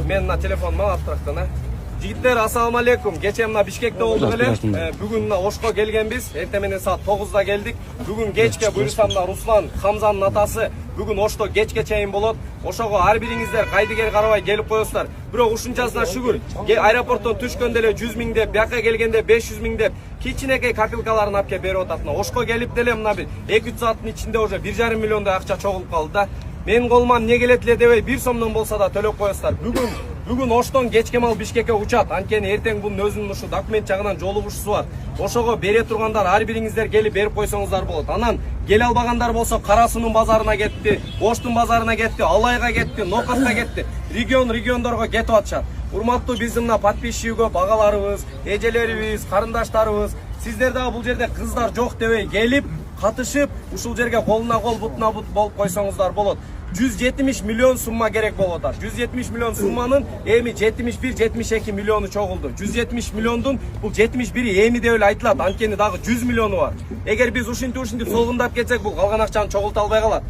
мен мына телефонумду алып турактан. Жигиттер, ассаламу алейкум. Кече мына Бишкекте болдук эле. Бүгүн мына Ошко келгенбиз. Эртең менен саат 9-да келдик. Бүгүн кечке буйрса мына Руслан Хамзанын атасы бүгүн Ошто кечке чейин болот. Ошого ар бириңиздер кайдыгер карабай келип коесуздар. Бирок ушунчасына шүгүр. Аэропорттон түшкөндө эле 100 миң деп, бияка келгенде 500 миң деп кичинекей копилкаларын алып келип берип атат. Мына Ошко келип деле мына бир 2-3 сааттын ичинде уже 1,5 миллиондой акча чогулуп калды да. Менин колуман эмне келет эле дебей 1 сомдон болсо да төлөп коесуздар. Бүгүн Оштон кечке мал Бишкекке учат. Анткени эртең бунун өзүнүн ушу документ жагынан жолугушусу бар. Ошого бере тургандар ар бириңиздер келип берип койсоңуздар болот. Анан келе албагандар болсо Кара Суунун базарына кетти, Оштун базарына кетти, Алайга кетти, Нокатка кетти. Региондорго кетип атышат. Урматтуу биздин мына подписчиги көп агаларыбыз, эжелерибиз, карындаштарыбыз, сиздер дагы бул жерде кыздар жок дебей келип катышып, ушул жерге колуна кол, бутуна бут болуп койсоңуздар болот. 170 миллион сумма керек болуп атат. 170 миллион сумманын эми 71-72 миллиону чогулду. 170 миллиондун бул 71 эми деп эле айтылат. Анткени дагы 100 миллиону бар. Эгер биз ушинтип солгундап кетсек, бул калган акчаны чогулта албай калат.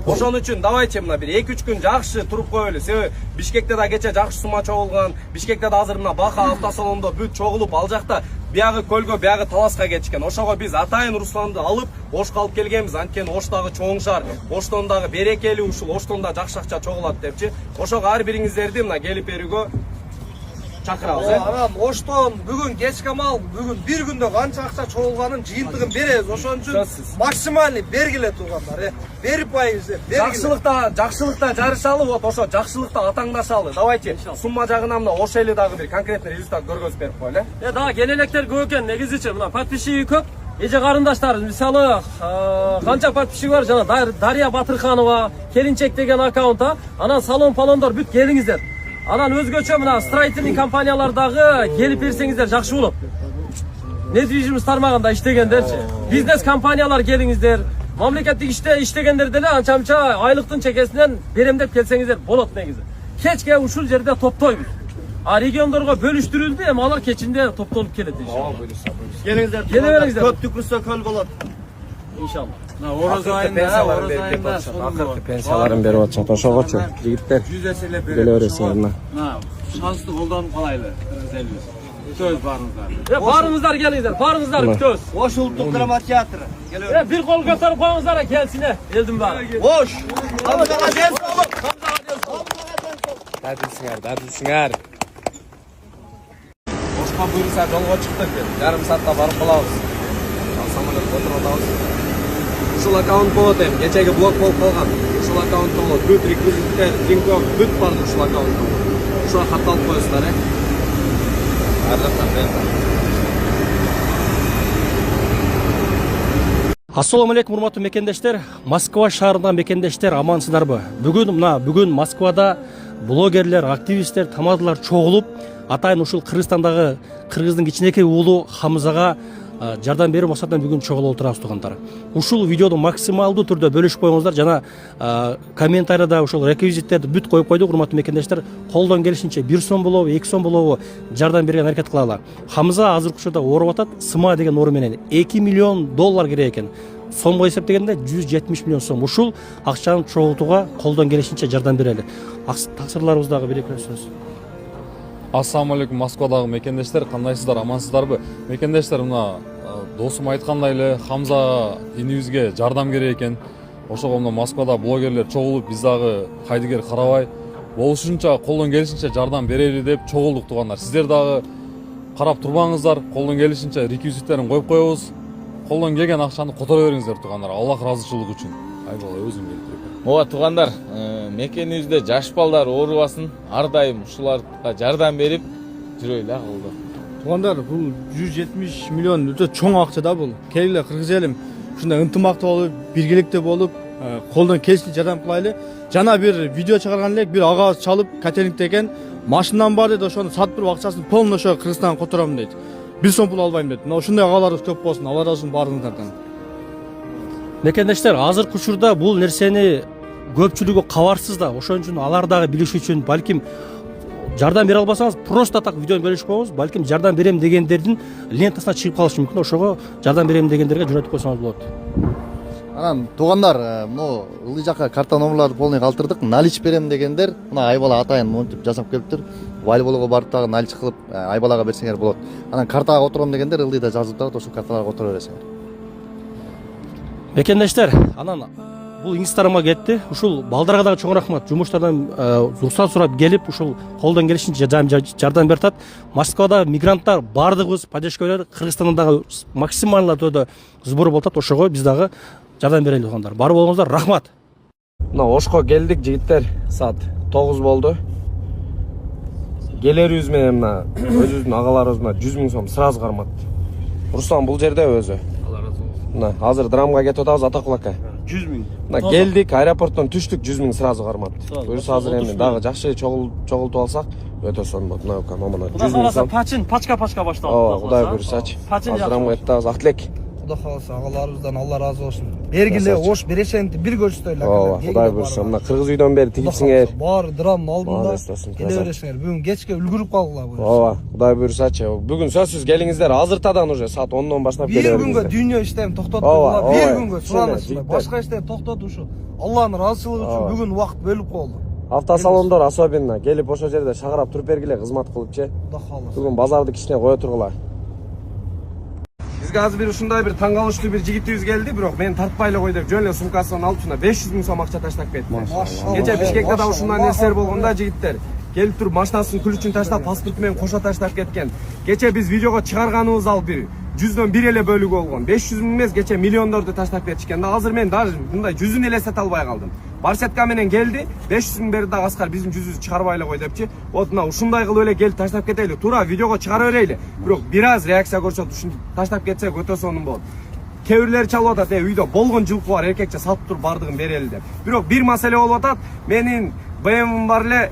Ошон үчүн давайте мына бир 2-3 күн жакшы туруп коелу. Себеби Бишкекте да кече жакшы сумма чогулган. Бишкекте да азыр мына Бака автосалондо бүт чогулуп, ал жакта биягы көлгө, биягы таласка кетишкен. Ошого биз атайын Русланды алып, Ошко алып келгенбиз. Анткени Ош дагы чоң шаар, Оштон дагы берекелүү ушул, Оштон да жакшы акча чогулат депчи. Ошого ар бириңиздерди мына келип берүүгө чакырабыз. Анан Оштон бүгүн кечке мал, бүгүн бир күндө канча акча чогулганын жыйынтыгын беребиз. Ошон үчүн максимальный бергиле тургандар, берип коюңуздар. Жакшылыкта жарышалы, вот ошо жакшылыкта атаңдашалы. Давайте сумма жагынан мына Ош эли дагы бир конкретный результат көргөзүп берип коелу. Дагы келелектер көп экен, негизичи мына подписчиги көп. Эже карындаштарыбыз, мисалы, канча подписчиги бар, жана Дарья Батырханова, Келинчек деген аккаунта, анан салон-палондор бүт келиңиздер. Анан өзгөчө мына строительный компаниялардагы келип берсеңиздер жакшы болот. Недвижимость тармагында иштегендерчи, бизнес компаниялар келиңиздер, мамлекеттик иште иштегендер деле анча-мынча айлыктын чекесинен берем деп келсеңиздер болот негизи. Кечке ушул жерде топтойбуз. Региондорго бөлүштүрүлдү, эми алар кечинде топтолуп келет иншалла. Келиңиздер, келе бериңиздер. Көп түкүрсө көл болот. Иншалла. Ороз айында акыркы пенсияларын берип атышат. Ошогочу жигиттер 100 эселеп келе бересиңер мына. Шансты колдонуп калайлы. Күтөбүз барыңыздар. Барыңыздар келиңиздер, барыңыздар күтөбүз. Ош улуттук драма театры. Бир кол көтөрүп коюңуздар, келсин, элдин баары. Ош. Хамзага ден соолук. Дадысыңар. Ошко буйрса жолго чыктык. Жарым саатта барып калабыз. Самолет отуруп атабыз. Ушул аккаунт болот эми, кечеги блок болуп калган. Ушул аккаунтта болот. Бүт реквизиттер, линктер бүт бар ушул аккаунтта. Ушуга катталып коесуздар, Ар жактан Ассаламу алейкум, урматтуу мекендештер. Москва шаарынан мекендештер, амансыздарбы? Бүгүн Москвада блогерлер, активисттер, тамадылар чогулуп, атайын ушул Кыргызстандагы кыргыздын кичинекей уулу Хамзага жардам берүү максатынан бүгүн чогулуп отурабыз туугандар. Ушул видеоду максималдуу түрдө бөлүшүп коюңуздар жана комментарийда ушул реквизиттерди бүт коюп койдук, урматтуу мекендештер. Колдон келишинче 1 сом болобу, 2 сом болобу жардам берген аракет кылалы. Хамза азыркы учурда ооруп атат, СМА деген оору менен 2 миллион доллар керек экен. Сомго эсептегенде 170 миллион сом. Ушул акчаны чогултууга колдон келишинче жардам берели. Таксырларыбыз дагы берекелесиңиз. Ассаламу алейкум, Москвадагы мекендештер, кандайсыздар, амансыздарбы? Мекендештер, мына досум айткандай эле Хамза инибизге жардам керек экен. Ошого мына Москвада блогерлер чогулуп, биз дагы кайдыгер карабай болушунча колдон келишинче жардам берели деп чогулдук туугандар. Сиздер дагы карап турбаңыздар, колдон келишинче реквизиттерин коюп коебуз. Колдон келген акчаны которо бериңиздер туугандар. Аллах ыраазычылыгы үчүн. Айбала өзүң келип. Ооба туугандар, мекенибизде жаш балдар оорубасын, ар дайым ушуларга жардам берип жүрөйлү агылды. Туугандар, бул 170 миллион өтө чоң акча да бул. Келгиле кыргыз элим ушундай ынтымактуу болуп, биргеликте болуп, колдон келишинче жардам кылайлы. Жана бир видео чыгарган элек, бир агабыз чалып, Кателингде экен, машинам бар дейт, ошону сатып туруп акчасын полный ошо Кыргызстанга котором дейт. 1 сом пул албайм дейт. Мына ушундай агаларыбыз көп болсун, Алла разы болсун баарыңыздардан. Мекендештер, азыркы учурда бул нерсени көпчүлүгү кабарсыз да, ошон үчүн алар дагы билиш үчүн балким жардам бере албасаңыз, просто так видеону бөлүшүп коюңуз, балким жардам берем дегендердин лентасына чыгып калышы мүмкүн. Ошого жардам берем дегендерге жөнөтүп койсоңуз болот. Анан туугандар, мына ылдый жакка карта номерларды полный калтырдык. Налич берем дегендер, мына Айбала атайын монтип жасап келиптир. Волейболго барып дагы налич кылып Айбалага берсеңер болот. Анан картага отурам дегендер ылдыйда жазып турат, ошол карталарга отура бересиңер. Мекендештер, анан бул Инстаграмга кетти. Ушул балдарга дагы чоң рахмат. Жумуштардан уруксат сурап келип, ушул колдон келишинче жардам берип атат. Москвада мигранттар бардыгыбыз, поддержкалар Кыргызстанда дагы максималдуу түрдө сбор болуп атат. Ошого биз дагы жардам берели дегендер. Бар болуңуздар, рахмат. Мына Ошко келдик жигиттер. Саат 9 болду. Келерибиз менен мына өзүбүздүн агаларыбыз мына 100 000 сом сразу кармат. Руслан бул жерде өзү. Мына азыр драмга кетип атабыз Атакул ака. 100 000. Мына келдик, аэропорттон түштүк, 100 000 сразу кармат. Буюрса азыр эми дагы жакшы чогултуп алсак, өтө сонун болот. Мына ака, мына 100 000 сом. Пачка башталды. Ооба, Кудай буюрсачы. Азыр драмга кетебиз, ак тилек. Кудай кааласа агаларыбыздан Алла разы болсун. Бергиле ош берешенти бир көрсөтөлү. Ооба, Кудай буюрса. Мына кыргыз үйдөн бери тигипсиңер. Баары драм алдында Келе келе бересиңер. Бүгүн кечке үлгүрүп калгыла буюрса. Ооба, Кудай буюрсачы. Бүгүн сөзсүз келиңиздер. Азыртадан уже саат 10дон баштап келе Бир бериңиздер. күнгө дүйнө иштем токтотуп Ооба, койгула. Бир ооба. күнгө суранышпай. Башка иштер токтотуп ушу. Алланын ыраазычылыгы үчүн бүгүн убакыт бөлүп коелу. Автосалондор особенно келип ошол жерде шагарап туруп бергиле, кызмат кылыпчы. Кудай кааласа. Бүгүн базарды кичине кое тургула. Бизге азыр бир ушундай бир таң калыштуу бир жигитибиз келди, бирок мен тартпай эле кой деп жөн эле сумкасынан алып шуна 500 000 сом акча таштап кетти. Кече Бишкекте да ушундай нерселер болгондо жигиттер келип туруп машинасынын күлүчүн таштап, паспорту менен кошо таштап кеткен. Кече биз видеого чыгарганыбыз ал бир 100дөн 1 эле бөлүгү болгон. 500 000 эмес, кече миллиондорду таштап кетишкен. Да азыр мен даже мындай жүзүн элестете албай калдым. Барсетка менен келди, 500 000 берди да Аскар биздин жүзүбүздү чыгарбай эле кой депчи. Вот мына ушундай кылып эле келип таштап кетели. Туура видеого чыгара берели. Бирок бир аз реакция көрсөтүп ушинтип таштап кетсек өтө сонун болот. Кээ бирлери чалып атат, үйдө болгон жылкы бар, эркекче сатып туруп бардыгын берели деп. Бирок бир маселе болуп атат. Менин БМВ бар эле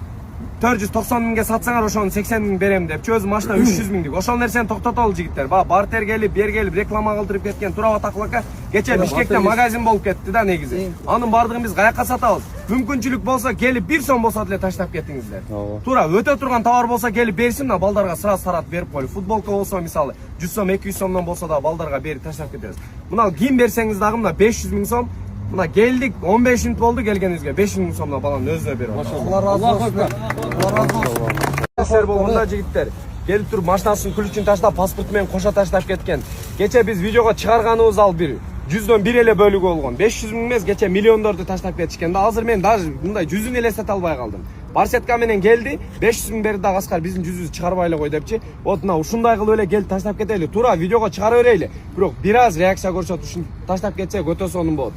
490 000ге сатсаңар ошону 80 000 берем депчи. Өзү машина 300 000 ошол нерсени токтотолу жигиттер. Бартер келип, бер келип реклама кылдырып кеткен Турап Атакул ака. Кече Бишкекте магазин болуп кетти да негизи. Анын бардыгын биз каякка сатабыз? Мүмкүнчүлүк болсо келип 1 сом болсо деле таштап кетиңиздер. Туура өтө турган товар болсо келип берсин да балдарга сразу таратып берип коелу. Футболка болсо мисалы 100 сом, 200 сомдон болсо да балдарга берип таштап кетебиз. Мына кийим берсеңиз дагы мына 500 000 сом. Мына келдик 15 мүнөт болду келгенибизге 500 000 сомдон баланын өзүнө берип атат. Алла разы болсун. Алла разы болсун. Нерселер болгондо жигиттер келип туруп машинасынын күлүчүн таштап, паспорту менен кошо таштап кеткен. Кече биз видеого чыгарганыбыз ал бир 100дөн 1 эле бөлүгү болгон. 500 000 эмес, кече миллиондорду таштап кетишкен. Да азыр мен даже мындай жүзүн элестете албай калдым. Барсетка менен келди, 500 000 берди да Аскар биздин жүзүбүздү чыгарбай эле кой депчи. Вот мына ушундай кылып эле келип таштап кетели. Туура видеого чыгара берели. Бирок бир аз реакция көрсөтүп ушинтип таштап кетсек өтө сонун болот.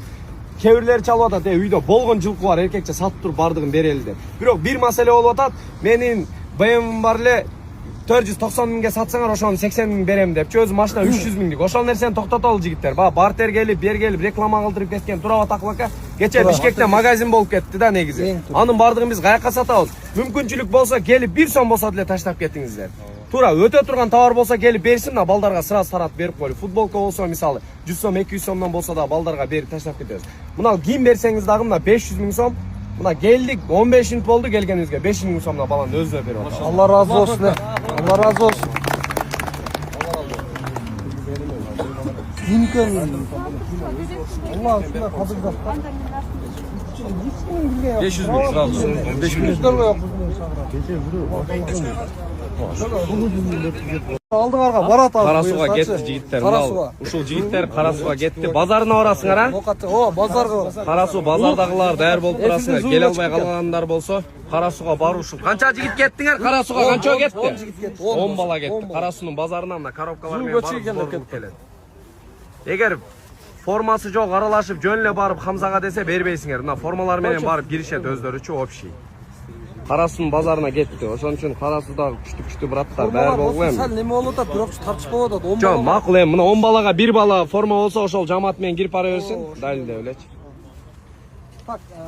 Кээ бирлери чалып атат, үйдө болгон жылкы бар, эркекче сатып туруп бардыгын берели деп. Бирок бир маселе болуп атат. Менин БМВ бар эле 490 000ге сатсаңар ошону 80 000 берем депчи. Өзү машина 300 000. Ошол нерсени токтотолу жигиттер. Бартер келип, бер келип реклама кылдырып кеткен Турап Атакул ака. Кече Бишкекте магазин болуп кетти да негизи. Анын бардыгын биз каякка сатабыз? Мүмкүнчүлүк болсо келип 1 сом болсо деле таштап кетиңиздер. Туура өтө турган товар болсо келип берсин да балдарга сразу таратып берип коелу. Футболка болсо мисалы 100 сом, 200 сомдон болсо да балдарга берип таштап кетебиз. Мына кийим берсеңиз дагы мына 500 000 сом. Мына келдик 15 мүнөт болду келгенибизге 500 000 сомдон баланын өзүнө берип атат. Алла разы болсун. Алла разы болсун. Алла ушундай кадырда. 500 000 сразу. 5 000. Алдыңарга барат ал. Кара сууга кетти жигиттер. Ушул жигиттер Кара сууга кетти. Базарына барасыңар, а? Ооба, базарга. Кара суу базардагылар даяр болуп турасыңар. Келе албай калгандар болсо Кара сууга баруу ушул. Канча жигит кеттиңер? Кара сууга канча кетти? 10 бала кетти. Кара суунун базарынан мына коробкалар менен барып келет. Эгер формасы жок аралашып жөн эле барып Хамзага десе бербейсиңер. Мына формалар менен барып киришет өздөрүчү общий. Кара суунун базарына кетти. Ошон үчүн Кара сууда күчтүү браттар даяр болгула эми. Сал неме болуп атат, бирок тартышпай атат. 10 бала. Жок, макул эми. Мына 10 балага 1 бала форма болсо ошол жамаат менен кирип бара берсин. Далилдеп элечи.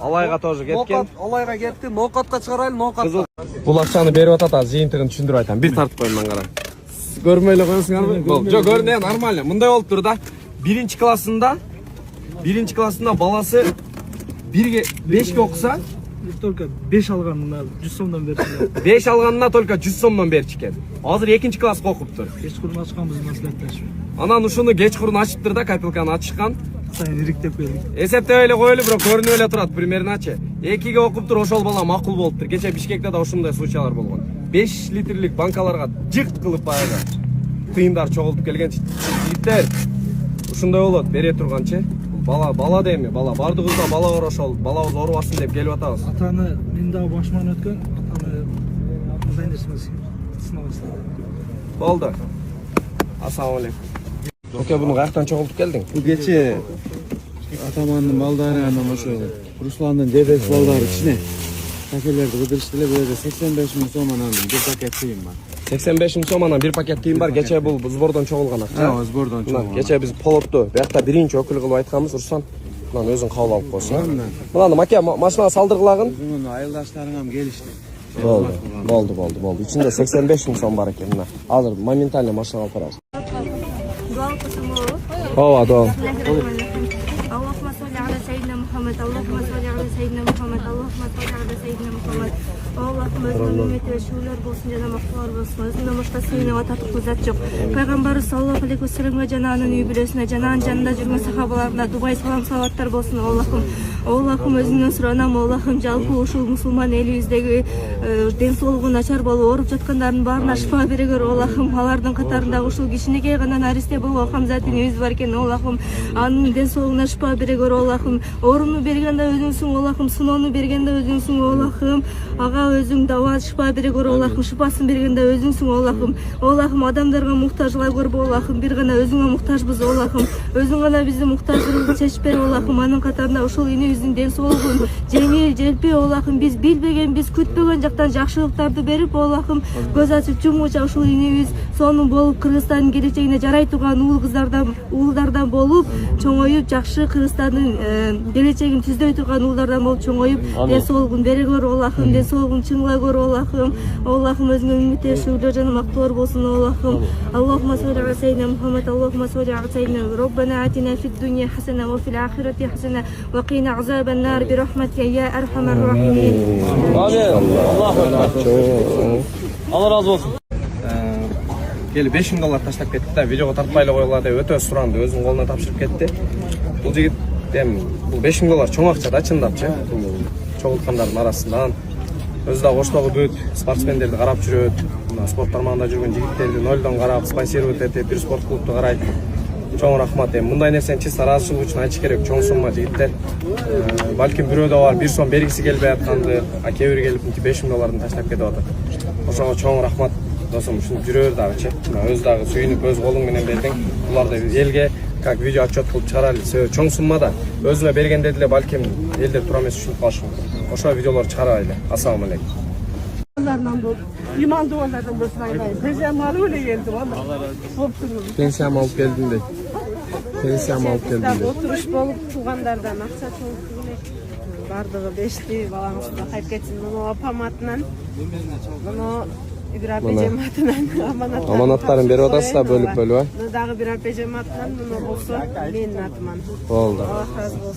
Алайга тоже кеткен. Алайга кетти. Ноокатка чыгарайлы, ноокатка. Бул акчаны берип атат, азыр жыйынтыгын түшүндүрүп айтам. Бир тартып коеюн ман кара. Көрмөй эле коесуңарбы? Болду. Жок, көрүнө, нормально. Мындай болуп тур да. Биринчи классында баласы 1ге 5ке окуса, только 5 алганына 100 сомдон берди. 5 алганына только 100 сомдон берчү экен. Азыр 2-нчи класска окуптур. Кечкурун ачканбыз маслихатташып. Анан ушуну кечкурун ачыптыр да, копилканы ачышкан. Атайын ириктеп келдик. Эсептеп эле коелу, бирок көрүнүп эле турат примерначы. 2-ге окуп туруп ошол бала макул болуптур. Кече Бишкекте да ушундай случайлар болгон. 5 литрлик банкаларга жык кылып баягы тыйындар чогултуп келген жигиттер. Ушундай болот, бере турганчы. Бала дейми, бала бардыгыбызда бала бар, ошол балабыз оорубасын деп келип атабыз. Атаны мен дагы башыман өткөн. Атаны мындай нерсемен сынабастым. Болду. Ассаламу алейкум. Оке, буну каяктан чогултуп келдиң? Бул кече атамандын балдары анан ошо Русландын дедеси балдары кичине пакеттелерди кыдырышты эле. Бул жерде 85 миң сом анан бир пакет тыйын бар. 85 миң сом анан бир пакет тыйын бар. Кече бул сбордон чогулган акча. Сбордон чогулган. Кече биз полотту биякта биринчи өкүл кылып айтканбыз, Руслан. Мынаны өзүң кабыл алып койсуң. Мынаны маке машинага салдыргылагын. Өзүңүн айылдаштарыңам келишти. Болду. Ичинде 85 миң сом бар экен мына. Азыр моментально машинага алып барабыз. Ооба. اللهم صل على سيدنا محمد اللهم صل على سيدنا محمد اللهم صل على سيدنا محمد اللهم özüne ümmet ve şuurlar bolsun jana maktular bolsun özüne başka seni ve tatlı zat yok Peygamber sallallahu aleyhi ve sellem ve cananın übülesine cananın canında жүрген sahabalarına Dubay salam salatlar bolsun Allah'ım özünden suranam Allah'ım жалпы ушул мусулман элибиздеги ден соолугу начар болуп ооруп жаткандардын баарына шифа берегер Allah'ım алардын катарында ушул кичинекей гана наристе болгон Хамза тенибиз бар экен Allah'ım анын ден соолугуна шифа берегер Allah'ım ооруну берген да өзүңсүң Allah'ım сыноону берген да өзүңсүң Allah'ım ага өзүң дава шифа берегер Allah'ım шифасын берген да өзүңсүң Allah'ım адамдарга муктажлай көрбө Allah'ım бир гана өзүңө муктажбыз Allah'ım өзүң гана биздин муктажыбызды чечип бер Allah'ım анын катарында ушул инибиздин ден соолугун жеңил желпи Allah'ım биз билбеген биз күтпөгөн жактан жакшылыктарды берип Allah'ım көз ачып жумгуча ушул инибиз сонун болуп Кыргызстандын келечегине жарай турган уулдардан болуп чоңоюп жакшы Кыргызстандын келечегин түздөй турган уулдардан болуп чоңоюп ден соолугун бере көр Allah'ım ден соолугун чыңлай көр Allah'ım өзүңө үмүт эшүүлөр жана мактуулар болсун Allah'ım Allahumma salli ala seyyidina Muhammed Allahumma salli ala seyyidina Rabbana atina fid dunya hasana ve fil ahireti hasana ve qina azaban nar bi rahmetika ya erhamer rahimin. Allah razı olsun. Келип $5.000 таштап кетти да, видеого тартпай эле койгула деп өтө суранды, өзүнүн колуна тапшырып кетти. Бул жигит эми бул $5.000 чоң акча да чындапчы. Бул чогулткандардын арасынан өзү да Оштогу бүт спортсмендерди карап жүрөт. Мына спорт тармагында жүргөн жигиттерди нолдон карап, спонсировать этип, бир спорт клубду карайт. Чоң рахмат. Эми мындай нерсени чисто ыраазычылык үчүн айтыш керек, чоң сумма жигиттер. Балким бирөөдө бар 1 сом бергиси келбей атканды, а кээ бири келип $5.000 таштап кетип атат. Ошого чоң рахмат. Досум, ушуну жүрөр дагычы. Өз дагы сүйүнүп, өз колуң менен бердиң. Буларды элге как видео отчет кылып чыгаралы. Чоң суммада өзүнө бергенде деле балким элдер тура эмес түшүнүп калышы мүмкүн. Ошо видеолорду чыгарайлы. Ассаламу алейкум. İmanlı onlardan bolsun aylayın. Pensiyamı alıp öyle geldim ama. Pensiyamı alıp geldim de. Pensiyamı alıp geldim de. Oturuş bolup tuğanlardan aksa çoğuk bardığı beşti balamızda kayıp geçsin. Bunu apam atынан, bunu bir AP cemaatinden Amanatların beri odası da bölüp ha. Bunu dağı bir AP cemaatinden bunu olsa benim atman.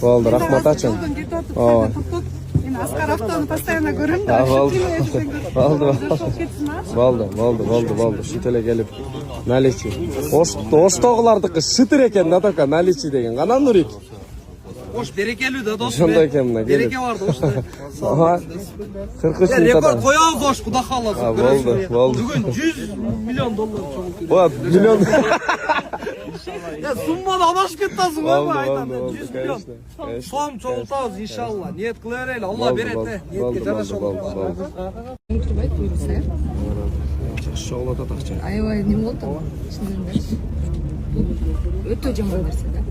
Oldu. Rahmat açın. Asgar Avto'nu постоянно görürüm de. Oldu. Şitele gelip naliçi. Oştoğulardaki şıtır eken da toka naliçi degen. Kanan Nurik. Hoş berekeli de dostum. Şunda eken mına gelip. Bereke vardı hoşta. Aha. 43 Ya rekor koyağız hoş kuda kalasın. Oldu. Bugün $100 milyon çoğuldu. Bu milyon. Ya summada adaş kettasın Oldu. 100 milyon. Som çoğultağız inşallah. Niyet kılavereyle. Allah berette. Niyetke jaraş olur. Şoğlada takça. Аябай не болду чындыгында өтө жаман нерсе да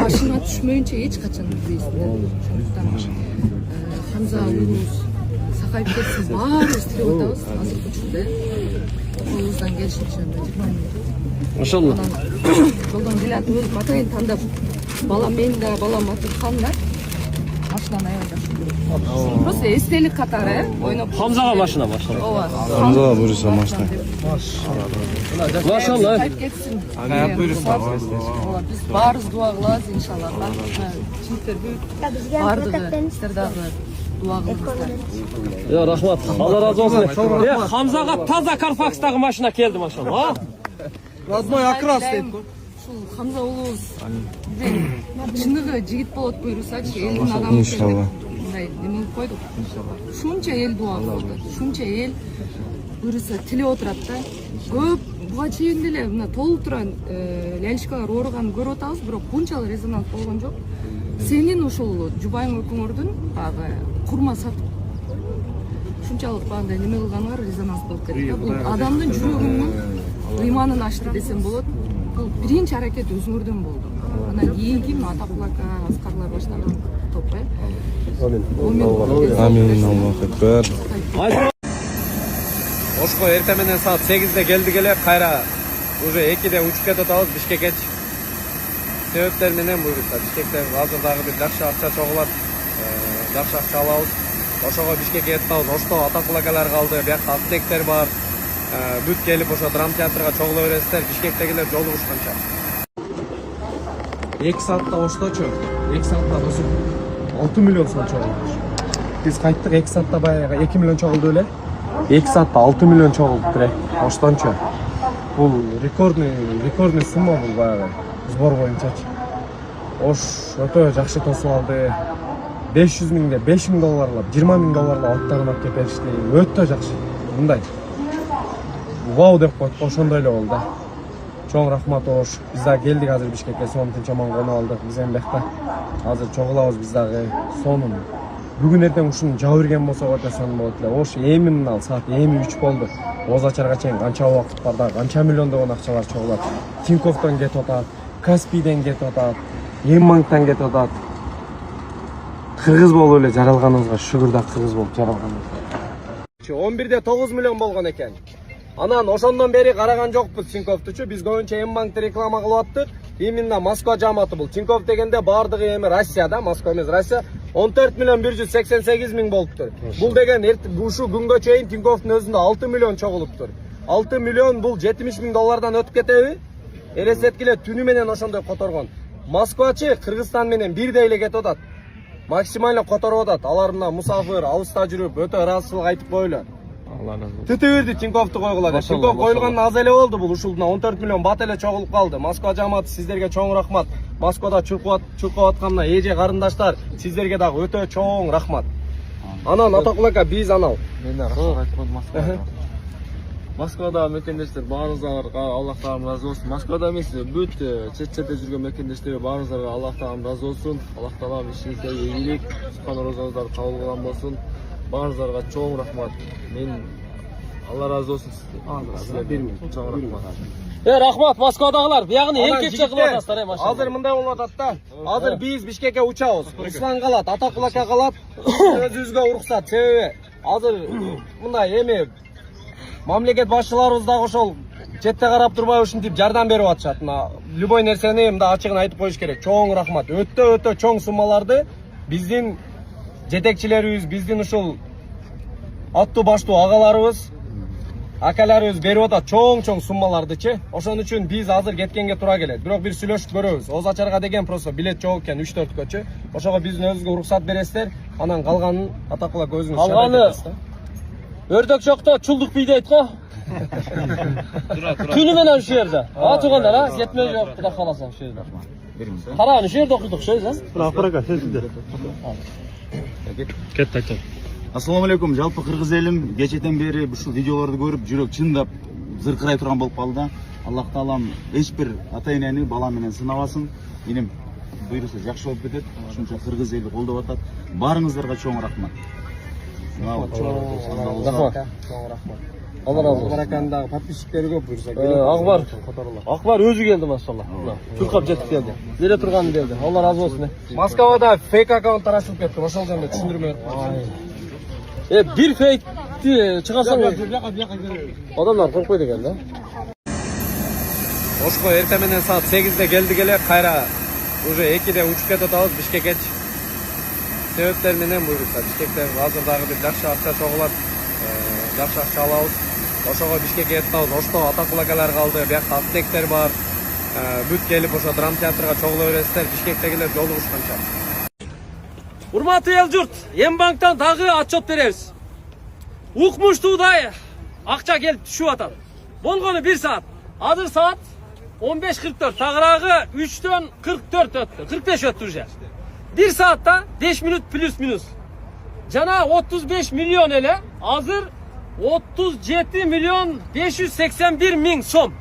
машина түшмөйүнчө эч качан билбейсиң ошондуктан Хамза уулубуз сакайып кетсин баарыбыз тилеп атабыз азыркы учурда колубуздан келишинче 20 мүнөт Машалла. жолдон келатып атайын тандап балам менин да балам Атырхан да машинаны аябай жакшы көрөт просто эстелик катары ойноп Хамзага машина башталды. ооба Хамзага буюрса машина. Машалла. кайып кетсин биз баарыбыз дуа кылабыз иншалла читтер бүт баардыгы сиздер дагы дуа кылыңыздар. Ya rahmat. Allah razı olsun. Hamza'ga taza Carfax'tagi машина keldi maşallah. Родной окрас deyip. ушул Хамза уулубуз чыныгы жигит болот буйрусачы, элдин адамы иншалла. Мындай неме кылып койдук. Ушунча эл дуа кылып атат. Ушунча эл буйруса тилеп отурат да. Көп буга чейин деле мына толуп турган лялишкалар ооруганын көрүп атабыз, бирок бунчалык резонанс болгон жок. Сенин ушул жубайың өкүңөрдүн баягы курма сатып ушунчалык баягындай неме кылганыңар резонанс болуп кетти да. Бул адамдын жүрөгүнүн ыйманын ачты десем болот. Бул биринчи аракет өзүңөрдөн болду. Анан кийинки Атакул ака, Аскарлар баштаган топ. Амин. Аллаху акбар. Ошко эртең менен саат 8-де келдик эле, кайра уже 2-де учуп кетип атабыз Бишкекке. Себептер менен буйруса Бишкекте азыр дагы бир жакшы акча чогулат, жакшы акча алабыз. Ошого Бишкекке кетип атабыз. Ошто Атакул акалар калды, биякта Аттектер бар. Бүт келип ошо драм театрга чогула бересиздер, Бишкектегилер жолугушканча. 2 саатта Ошточу, 2 саатта өсүп 6 миллион сом чогулду. Биз кайттык 2 саатта баягы 2 миллион чогулду эле. 2 саатта 6 миллион чогулду эле Оштончу. Бул рекордный сумма бул баягы сбор боюнчачы. Ош өтө жакшы тосуп алды. 500 миңге 5 миң долларлап, 20 миң долларлап аттарын алып келип беришти. Өтө жакшы. Мындай. Вау деп койдук, ошондой эле болду да. Чоң рахмат Ош. Биз дагы келдик азыр Бишкекке, сонун тынчаман коно алдык. Биз эми бакта азыр чогулабыз биз дагы. Сонун. Бүгүн эртең ушуну жаба берген болсо өтө сонун болот эле. Ош эми мына саат эми 3 болду. Оз ачарга чейин канча убакыт бар да, канча миллиондогон акчалар чогулат. Тиньковдон кетип атат, Каспийден кетип атат, Ембанктан кетип атат. Кыргыз болуп эле жаралганыбызга шүгүр да, кыргыз болуп жаралганыбызга. 11-де 9 миллион болгон экен. Анан ошондон бери караган жокпуз Тиньковдучу. Биз көбүнчө Ембанкты реклама кылып аттык. Именно Москва жааматы бул. Тиньков дегенде бардыгы эми Россияда, Москва эмес, Россия. 14 миллион 188 миң болуптур. Бул деген ушу күнгө чейин Тиньковдун өзүндө 6 миллион чогулуптур. 6 миллион бул 70 миң доллардан өтүп кетеби? Элестеткиле түнү менен ошондой которгон. Москвачы Кыргызстан менен бирдей эле кетип атат. Максимально которуп атат. Алар мына мусафыр, алыста жүрүп, өтө ыраазычылык айтып койлу. Түтүбүрдү Тиньковду койгула деп. Тиньков коюлган аз эле болду бул. Ушулдун 14 миллион бат эле чогулуп калды. Москва жааматы сиздерге чоң рахмат. Москвада чуркап аткан эже карындаштар, сиздерге дагы өтө чоң рахмат. Анан Атакул ака биз анал. Мен рахмат айтмадым Москвада. Москвада мекендештер баарыңыздарга Аллах таалам разы болсун. Москвада эмес, бүт чет-четте жүргөн мекендештер баарыңыздарга Аллах таалам разы болсун. Аллах таалам ишиңизге ийгилик, туткан розаңыздарды кабыл кылган болсун. Баарыңыздарга чоң рахмат. Мен Алла разы болсун сиздерге. Чоң рахмат. Рахмат Москвадагылар. Биягыны эң кетче кылып атасыздар, машалла. Азыр мындай болуп атат да. Азыр биз Бишкекке учабыз. Руслан калат, Атакул ака калат. Өзүбүзгө уруксат. Себеби азыр мындай эми мамлекет башчыларыбыз дагы ошол четте карап турбай ушинтип жардам берип атышат. Любой нерсени мындай ачыгын айтып коюш керек. Чоң рахмат. Өтө чоң суммаларды биздин жетекчилерибиз, биздин ушул аттуу баштуу агаларыбыз, акаларыбыз берип атат чоң суммалардычы. Ошон үчүн биз азыр кеткенге туура келет. Бирок бир сүйлөшүп көрөбүз. Оз ачарга деген просто билет жок экен 3-4көчү. Ошого биздин өзүбүзгө уруксат бересиздер. Анан калганын Атакул ака өзүңүз калганы өрдөк жокто чулдук бий дейт го. Түнү менен ушул жерде. Атуугандар, жетме жок, Кудай кааласа ушул жерде. Караган ушул жерде окуйдук, сөз. Ака, сөзүндө. Кет айтам. Ассаламу алейкум, жалпы кыргыз элим кечеден бери ушул видеолорду көрүп жүрөк чындап зыркырай турган болуп калды да. Аллах таалам эч бир ата энени бала менен сынабасын. Менин буйруса жакшы болуп кетет. Ушунча кыргыз эли колдоп атат. Баарыңыздарга чоң рахмат. Рахмат. Алла разы болсун. Акандагы подписчиктери көп буйруса. Акбар өзү келди, машалла. Чуркап жетип келди. Бере турган берди. Алла разы болсун. Москвада фейк аккаунттар ачылып кетти. Ошол жөнүндө түшүндүрмө берип. Бир фейкти чыгарсаң адамдар коркпойт экен да. Ошко эртең менен саат 8-де келдик эле, кайра уже 2-де учуп кетип атабыз Бишкекке. Себептер менен буйруса Бишкекте азыр дагы бир жакшы акча чогулат, жакшы акча алабыз. Ошого Бишкекке кетип атабыз. Ошто Атакул акалар калды, биякта Аттектер бар. Бүт келип ошо драм театрга чогула бересиздер, Бишкектегилер жолугушканча. Урматтуу эл журт, Ембанктан дагы отчет беребиз. Укмуштуудай акча келип түшүп атат. Болгону 1 саат. Азыр саат 15:44. Tağırағы 3'ten 44 öttü. 45 öttü уже. 1 saatte 5 minut plus minus. Cana 35 milyon ele. Hazır 37 milyon 581 min som.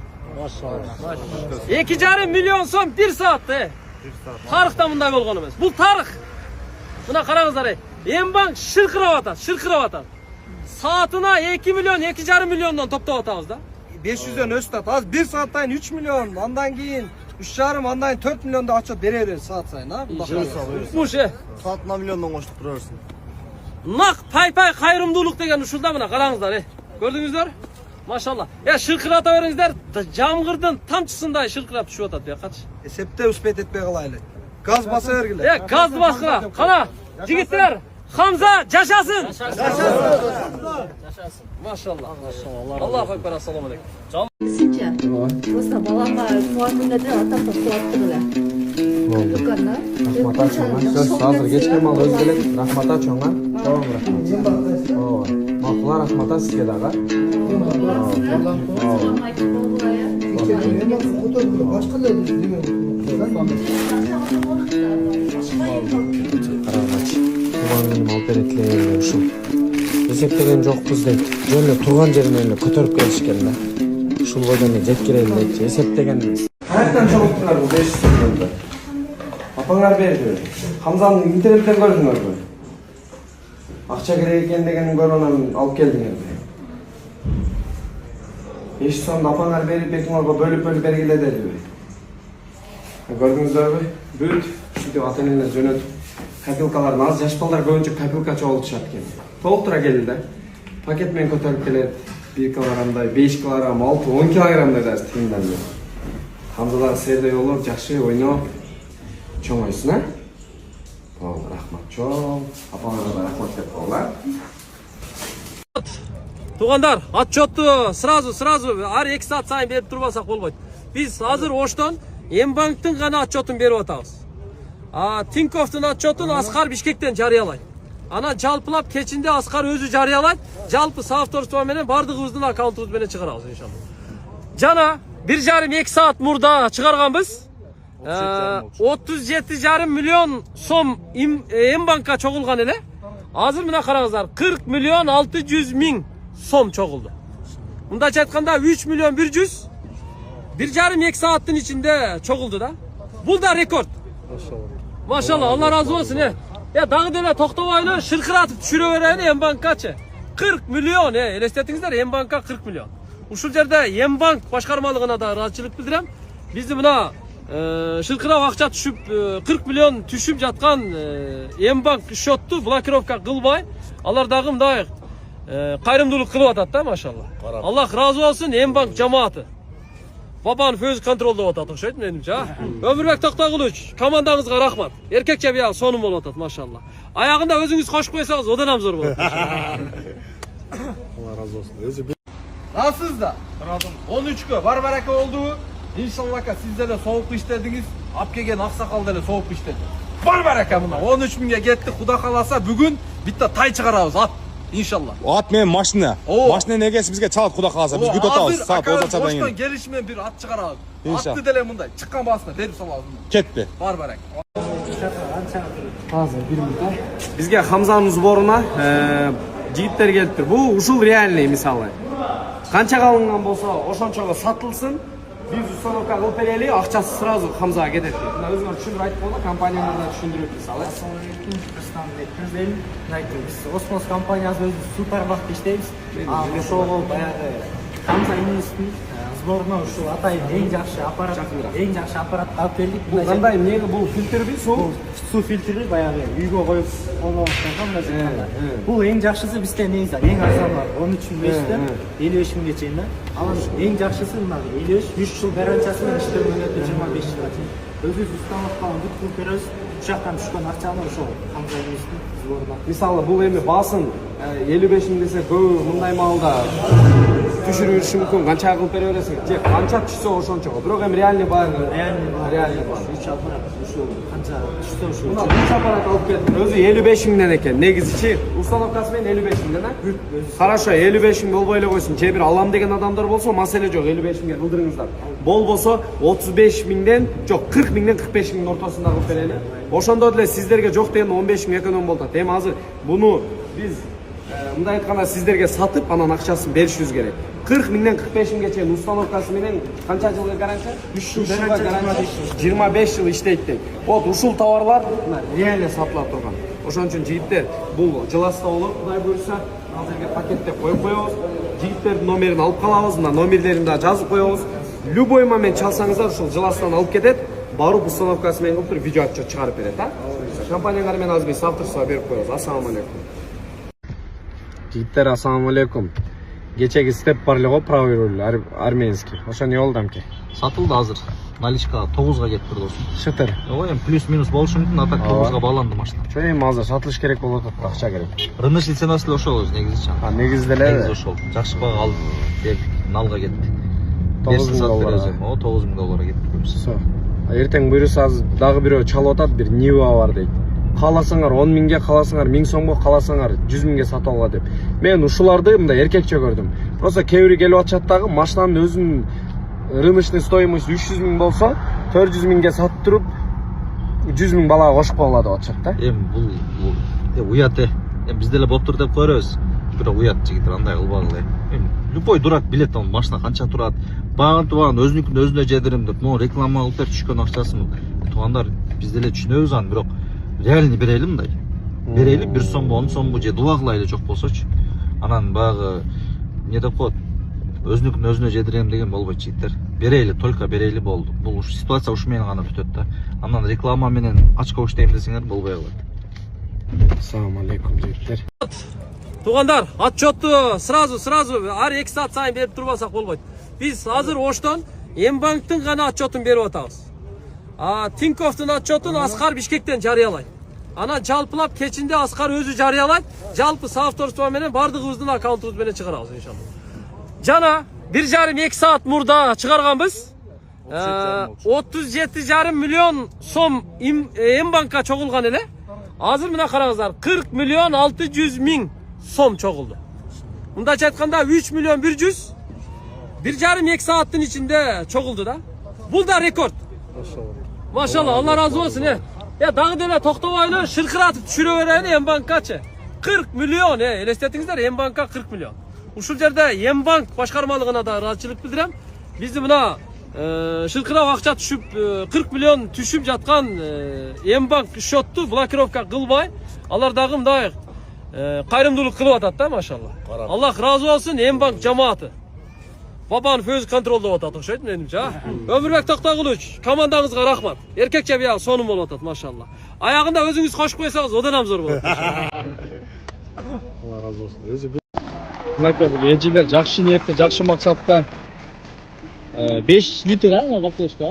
2,5 milyon som 1 saatte. Tarıkta bunday bolğanımız. Bu tarık. Buna qarаңыздар. Embank şırqırap atar, şırqırap atar. Saatına 2 milyon, 2,5 milyondan toplap atamiz da. 500'den östat. Az 1 saatten 3 milyon. Ondan keyin 3,5, ondan keyin 4 milyon da açıp bereriz saat sayın ha. Bu şey. Saatına milyondan koştuk durursun. Naq pay kayrımdуулuk деген ушулda мына караңыздар. Көрдүңүздөр? Maşallah. Ya şırkırata veringizler. Jamgırdın tamçısınday şırkırap düşüp atат ya kaç. Septe uspet etmey kalaylı. Gaz basa vergiler. Ya gaz basıra. Kana jigitler. Hamza yaşasın. Maşallah. Allahu ekber. Assalamu aleykum. Sincha. Просто балама туған күнінде атап тоқтап тұрды. Дүканда. Рахмат ачыңа. Азыр кечке мал өз келет. Рахмат ачыңа. Чоң рахмат. Ооба. Макулар рахмат сизге дагы. Туған күнүм алып беретилер ушул. Эсептеген жокпуз дейт. Жөн эле турган жеринен эле көтөрүп келишкен да. Ушул бойдон эле жеткирели дейт. Эсептеген эмес. Кайерден чогулттуңар бул 500 сомдонду? Апаңар берди. Хамзаны интернеттен көрдүңөрбү? Акча керек экен дегенин көрүп анан алып келдиңерби? 500 сомду апаңар берип экиңерге бөлүп бергиле дедиби? Көрдүңүздөрбү? Бүт ушинтип ата-энелер жөнөтүп копилкаларын аз жаш балдар көбүнчө копилка чогултушат экен. Толуктура келди да. Пакет менен көтөрүп келет. 1 килограммдай, 5 килограмм, 6, 10 килограммдай да тыйындан бери. Хамзалар сердей болуп, жакшы ойноп, чоң ойсун, а? Болду, рахмат чоң. Апаңарга да рахмат деп коелар. Тугандар, отчетту сразу ар 2 саат сайын берип турбасак болбойт. Биз азыр Оштон Эмбанктын гана отчетун берип атабыз. Тиньковдун отчетун Аскар Бишкектен жарыялайт. Анан жалпылап кечинде Аскар өзү жарыялайт. Жалпы соавторство менен бардыгыбыздын аккаунтубуз менен чыгарабыз иншалла. Жана 1,5-2 саат мурда чыгарганбыз. 37,5 миллион сом Эмбанкка чогулган эле. Азыр мына караңыздар, 40 миллион 600 миң сом чогулду. Мындайча айтканда 3 миллион 100 1,5-2 сааттын ичинде чогулду да. Бул да рекорд. Машалла, Allah razı olsun. Дагы деле токтобойлу, шыркыратып түшүрө берейин Эмбанккачы. 40 миллион, элестетиңиздер, Эмбанкка 40 миллион. Ушул жерде Эмбанк башкармалыгына да ыраазычылык билдирем. Бизди мына шыркырап акча түшүп 40 миллион түшүп жаткан Эмбанк счетту блокировка кылбай, алар дагы мындай кайрымдуулук кылып атат да, машалла. Аллах разы болсун Эмбанк жамааты. Бабанов өзү контролдоп атат окшойт менимче. Өмүрбек Токтогулович, командаңызга рахмат. Эркекче бияк сонун болуп атат, машалла. Аягында өзүңүз кошуп койсоңуз одан ham зор болот. Allah razı olsun. Nasılsınız da? 13'kö бар барака oldu. İnşallah siz de soğuk işlediniz. Ap kelgen aksakal da soğuk işledi. Бар барака мына 13 миңге кетти. Куда каласа бүгүн битте тай чыгарабыз ат. İnşallah. At менен машина. Машинанын эгеси бизге чалат Куда каласа. Биз күтүп атабыз. Саат 9-чадан кийин. Оштон келишимен бир ат чыгарабыз. Атты деле мындай чыккан баасына берип салабыз. Кетти. Бар барака. Бизге Хамзанын сборуна жигиттер келиптир. Бул ушул реальный мисалы. Канча алынган болсо ошончого сатылсын. Биз установка кылып берели, акчасы сразу Хамзага кетет. Мына өзүңөр түшүндүрүп айтып койгон, компаниялар да түшүндүрөт мисалы. Осмос компаниясы өзү супер вакыт иштейбиз. Ошого баягы Хамза инвесттин сборуна ушул атайын эң жакшы аппарат алып келдик. Бул кандай эмнеге бул фильтрби суу фильтри баягы үйгө коюп колдонуштан мына. Бул эң жакшысы бизде негизи эң арзаны 13.500ден 55.000ге чейин да. Анан эң жакшысы мына 53 жыл гарантиясы менен иштөө мөөнөтү 25 жылга чейин. Өзүбүз установканы бүт кылып беребиз. Ушактан түшкөн акчаны ошол Хамза инвесттин сборуна. Мисалы бул эми басын 55 миң десе көбү мындай маалда түшүрүп бериши мүмкүн, канча кылып бере бересиң. Же канча түшсө ошончо. Бирок эми реальный бар. Реальный бар. 3 аппарат ушул канча түштө ушул. Мына 3 аппарат алып келдим. Өзү 55 миңден экен. Негизичи установкасы менен 55 миңден, а? Хорошо, 55 миң болбой эле койсун. Же бир алам деген адамдар болсо, маселе жок. 55 миңге кылдырыңыздар. Болбосо 35 миңден, жок 40 миңден 45 миңдин ортосунда кылып берели. Ошондо деле сиздерге жок деген 15 миң эконом болот. Эми азыр буну биз мындай айтканда сиздерге сатып, анан акчасын беришибиз керек. 40 миңден 45 миңге чейин установкасы менен канча жылга гарантия? 3 жылга гарантия. 25 жыл иштейт дейт. Вот ушул товарлар реально сатыла турган. Ошон үчүн жигиттер бул жыласта болот, Кудай буйрса, азыркы пакетте коюп коебуз. Жигиттердин номерин алып калабыз, мына номерлерин да жазып коебуз. Любой момент чалсаңыздар ушул жыластан алып кетет, барып установкасы менен кылып туруп видео отчет чыгарып берет, а? Компанияңар менен азыр биз авторство берип коебуз. Ассаламу алейкум. Жигиттер, ассаламу алейкум. Кечеги степ бар эле го, правый руль армейский. Ошо не болду амке? Сатылды азыр. Наличка 9га кетти досум. Шытыр. Ой, эми плюс-минус болушу мүмкүн, а так 9га бааланды машина. Чо эми азыр сатылыш керек болуп атат, акча керек. Рыночный ценасы эле ошол өзү негизи. Негизи деле. Негизи ошол. Жакшы бага алып, деп налга кетти. 9 доллар. О, 9 миң долларга кетти көбүсү. Эртең буйруса дагы бирөө чалып атат, бир Нива бар дейт. Кааласаңар 10 миңге, кааласаңар 1000 сомго, кааласаңар 100 миңге сатып алга деп. Мен ушуларды мындай эркекче көрдүм. Просто кээ бири келип атышат дагы машинанын өзүнүн рыночный стоимость 300 миң болсо, 400 миңге сатып туруп 100 миң балага кошуп койгула деп атышат да. Эми бул уят эми биз деле болуптур деп койбойбуз. Бирок уят жигиттер андай кылбагыла. Эми любой дурак билет ал машина канча турат. Багын тубагын өзүнүкүн өзүнө жедирим деп, могу реклама кылып берип түшкөн акчасын. Туугандар биз деле түшүнөбүз аны, бирок реальный берели мындай. Берели 1 сомго, 10 сомго же дубагыла эле жок болсочу. Анан багы эмне деп коет? Өзүнүкүн өзүнө жедирем деген болбойт жигиттер. Берели, только берели болду. Бул ситуация ушу менен гана бүтөт да. Андан реклама менен ачка иштейм десеңер болбой калат. Ассаламу алейкум жигиттер. Туугандар, отчетту сразу ар 2 саат сайын берип турбасак болбойт. Биз азыр Оштон Мбанктын гана отчетун берип атабыз. Тиньковдун отчетун Аскар Бишкектен жарыялайт. Анан жалпылап кечинде Аскар өзү жарыялайт. Жалпы соавторство менен бардыгыбыздын аккаунтубуз менен чыгарабыз иншалла. Жана 1,5-2 саат мурда чыгарганбыз. 37,5 миллион сом Мбанкка чогулган эле. Азыр мына караңыздар, 40 миллион 600 миң сом чогулду. Мындайча айтканда 3 миллион 100 1,5-2 сааттын ичинде чогулду да. Бул да рекорд. Машалла, Алла разы болсун. Дагы деле токтобойлу шыркыратып түшүрө берели Мбанккачы. 40 миллион, элестетиңиздер, Мбанкка 40 миллион. Ушул жерде Мбанк башкармалыгына да ыраазычылык билдирем. Бизди мына шыркырап акча түшүп 40 миллион түшүп жаткан Мбанк счетту блокировка кылбай, алар дагы мындай кайрымдуулук кылып атат да, машалла. Аллах разы болсун, Мбанк жамааты. Бабанов өзү контролдоп атат окшойт менимче. Өмүрбек Токтогулович, командаңызга рахмат. Эркекче биягы сонун болуп атат, машалла. Аягында өзүңүз кошуп койсоңуз одан ham зор болот. Алла разы болсун. Өзү Эжелер жакшы ниетте, жакшы максатта 5 литр баклешка.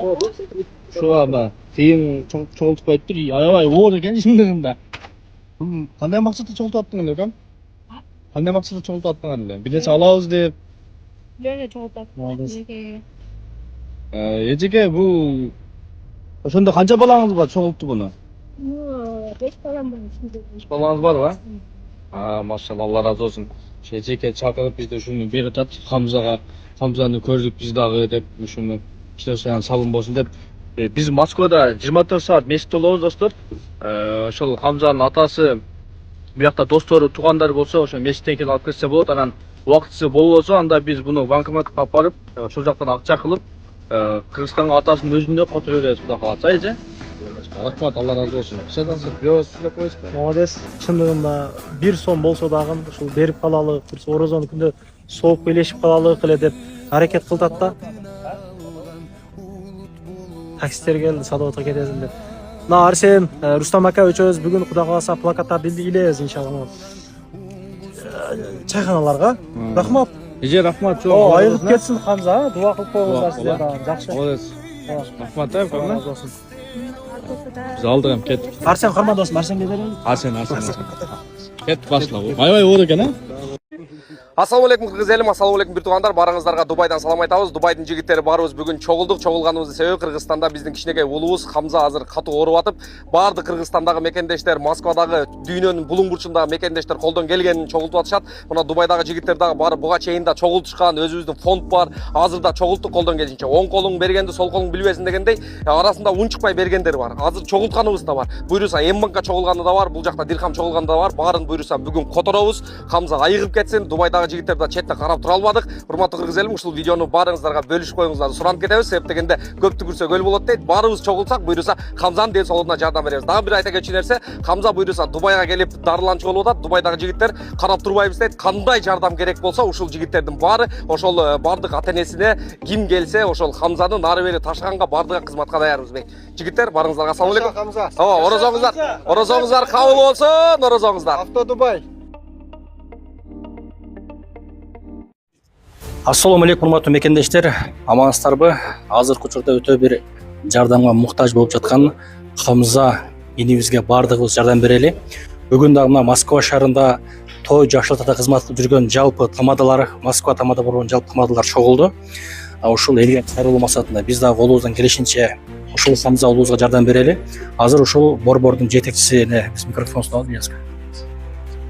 Ушуга тыйын чогултуп коюптур. Аябай оор экен чындыгында. Кандай максатта чогултуп аттың эле, кам? Кандай максатта чогултуп аттың эле? Бир нерсе алабыз деп. Жөн чогултат. Эжеке бул ошондо канча балаңыз бар чогултту буну? 5 балам бар. 5 балаңыз барбы? Машалла, Алла разы болсун. Эжеке чакырып бизди ушуну берип атат. Хамзаны көрдүк биз дагы деп ушуну иштесен салым болсун деп. Биз Москвада 24 саат мест болобуз достор. Ошол Хамзанын атасы биякта достору, туугандары болсо, ошо месттен келип алып кетсе болот. Анан убактысы болбосо, анда биз буну банкоматка алып барып, ошол жактан акча кылып, Кыргызстанга атасынын өзүнө которо беребиз, Кудай кааласа, эже. Рахмат, Алла разы болсун. Молодец. Чындыгында 1 сом болсо дагы ушул берип калалы, орозон күндө сооп элешип калалы эле деп аракет кылдат да. Таксистер келди, садоводко кетесиң деп. Мына Арсен, Рустам ака үчөөбүз бүгүн Кудай кааласа плакаттарды илебиз иншалла. Чайханаларга. Рахмат. Эже рахмат. Айыгып кетсин Хамза, дуа кылып коюңуздар сиздер дагы. Жакшы. Молодец. Рахмат, Biz aldığım ket. Arsen kurma dostum, Arsen gidelim. Arsen. Ket başla bu. Vay оор ekan ha. Ассаламу алейкум кыргыз элим, ассаламу алейкум бир туугандар, барыңыздарга Дубайдан салам айтабыз. Дубайдын жигиттери барыбыз бүгүн чогулдук. Чогулганыбыздын себеби Кыргызстанда биздин кичинекей улубуз Хамза азыр катуу ооруп атып, баардык Кыргызстандагы мекендештер, Москвадагы, дүйнөнүн булуң бурчундагы мекендештер колдон келгенин чогултуп атышат. Мына Дубайдагы жигиттер дагы барып буга чейин да чогултушкан, өзүбүздүн фонд бар. Азыр да чогулттук колдон келишинче. Оң колуң бергенди, сол колуң билбесин дегендей, арасында унчукпай бергендер бар. Азыр чогултканыбыз да бар. Буйруса М-банкка чогулганы да бар, бул жакта Дирхам чогулганы да бар. Баарын буйруса бүгүн которобуз. Хамза айыгып кетсин. Дубайдагы жигиттер да четте карап тура албадык. Урматтуу кыргыз элим, ушул видеону барыңыздарга бөлүшүп коюңуздарды суранып кетебиз. Себеп дегенде көптү күрсө көл болот дейт. Баарыбыз чогулсак, буйруса Хамзанын ден соолугуна жардам беребиз. Дагы бир айта кетчү нерсе, Хамза буйруса Дубайга келип дарыланчу болуп атат. Дубайдагы жигиттер карап турбайбыз дейт. Кандай жардам керек болсо, ушул жигиттердин баары ошол бардык ата-энесине ким келсе, ошол Хамзаны нары бери ташыганга бардыгы кызматка даярбыз бей. Жигиттер, барыңыздарга ассаламу алейкум. Орозоңуздар кабыл болсун, орозоңуздар. Авто Дубай. Ассаламу алейкум урматтуу мекендештер, амансыздарбы? Азыркы учурда өтө бир жардамга муктаж болуп жаткан Хамза инибизге бардыгыбыз жардам берели. Бүгүн дагы мына Москва шаарында той жакшылыкта кызмат кылып жүргөн жалпы тамадалар, Москва тамада болгон жалпы тамадалар чогулду. Ушул элге кайрылуу максатында биз дагы колубуздан келишинче ушул Хамза улуубузга жардам берели. Азыр ушул борбордун жетекчисине биз микрофон сунабыз.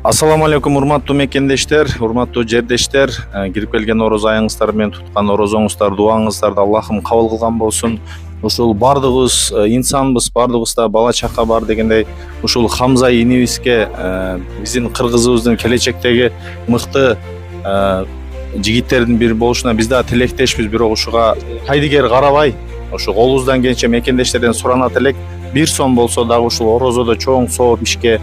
Ассаламу алейкум урматтуу мекендештер, урматтуу жердештер, кирип келген ороз айыңыздар менен туткан орозоңуздар, дуаңыздарды Аллахым кабыл кылган болсун. Ушул бардыгыбыз инсанбыз, бардыгыбызда бала чака бар дегендей, ушул Хамза инибизге биздин кыргызыбыздын келечектеги мыкты жигиттердин бири болушуна биз да тилектешпиз, бирок ушуга кайдыгер карабай, ушу колубуздан келишинче мекендештерден суранат элек, бир сом болсо дагы ушул орозодо чоң сооп ишке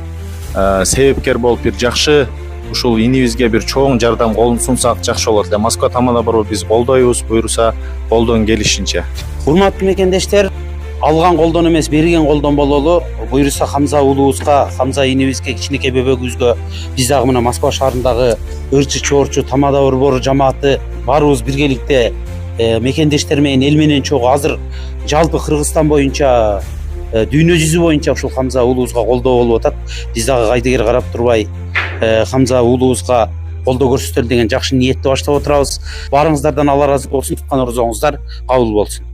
себепкер болуп бир жакшы ушул инибизге бир чоң жардам колун сунсак жакшы болот. Москва тамада барып биз колдойбуз, буйруса колдон келишинче. Урматтуу мекендештер, алган колдон эмес, берген колдон бололу. Буйруса Хамза улуубузга, Хамза инибизге, кичинекей бөбөгүбүзгө биз дагы мына Москва шаарындагы ырчы чорчу тамада борбору жамааты баарыбыз биргеликте мекендештер менен, эл менен чогуу азыр жалпы Кыргызстан боюнча дүйнө жүзү боюнча ушул Хамза улуубузга колдоо болуп атат. Биз дагы кайдыгер карап турбай Хамза улуубузга колдоо көрсөтөлү деген жакшы ниетти баштап отурабыз. Баарыңыздардан Алла ыраазы болсун, туткан орозоңуздар кабыл болсун.